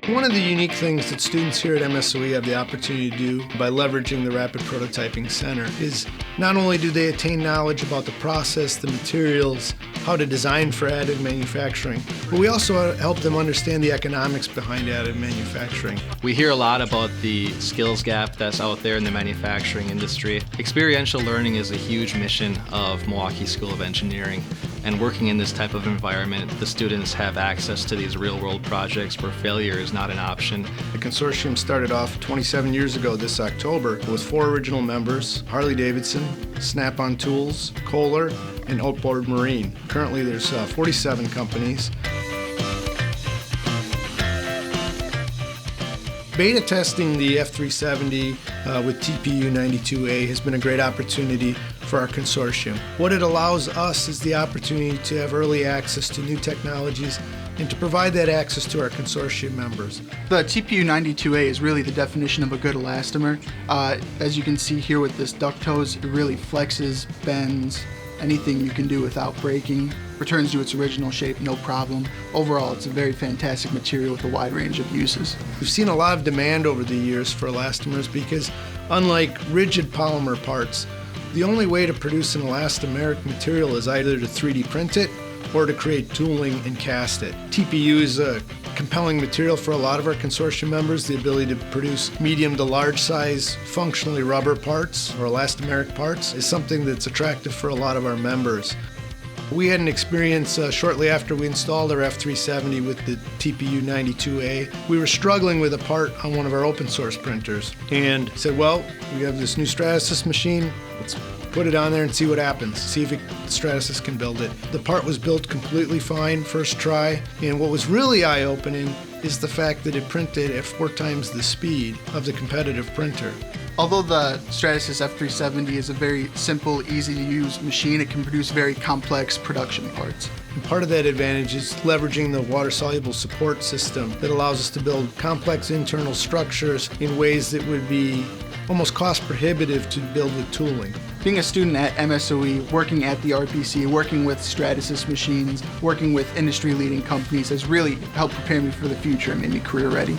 One of the unique things that students here at MSOE have the opportunity to do by leveraging the Rapid Prototyping Center is not only do they attain knowledge about the process, the materials, how to design for additive manufacturing, but we also help them understand the economics behind additive manufacturing. We hear a lot about the skills gap that's out there in the manufacturing industry. Experiential learning is a huge mission of Milwaukee School of Engineering, and working in this type of environment, the students have access to these real-world projects where failure is not an option. The consortium started off 27 years ago this October with 4 original members: Harley-Davidson, Snap-on Tools, Kohler, and Outboard Marine. Currently there's 47 companies. Beta testing the F370 with TPU 92A has been a great opportunity for our consortium. What it allows us is the opportunity to have early access to new technologies and to provide that access to our consortium members. The TPU 92A is really the definition of a good elastomer. As you can see here with this duct hose, it really flexes, bends, anything you can do without breaking, returns to its original shape, no problem. Overall, it's a very fantastic material with a wide range of uses. We've seen a lot of demand over the years for elastomers because, unlike rigid polymer parts, the only way to produce an elastomeric material is either to 3D print it or to create tooling and cast it. TPU is a compelling material for a lot of our consortium members. The ability to produce medium to large size functionally rubber parts or elastomeric parts is something that's attractive for a lot of our members. We had an experience shortly after we installed our F370 with the TPU 92A. We were struggling with a part on one of our open source printers and said, well, we have this new Stratasys machine, let's put it on there and see what happens, see if Stratasys can build it. The part was built completely fine first try, and what was really eye-opening is the fact that it printed at 4 times the speed of the competitive printer. Although the Stratasys F370 is a very simple, easy-to-use machine, it can produce very complex production parts. And part of that advantage is leveraging the water-soluble support system that allows us to build complex internal structures in ways that would be almost cost-prohibitive to build with tooling. Being a student at MSOE, working at the RPC, working with Stratasys machines, working with industry-leading companies has really helped prepare me for the future and made me career ready.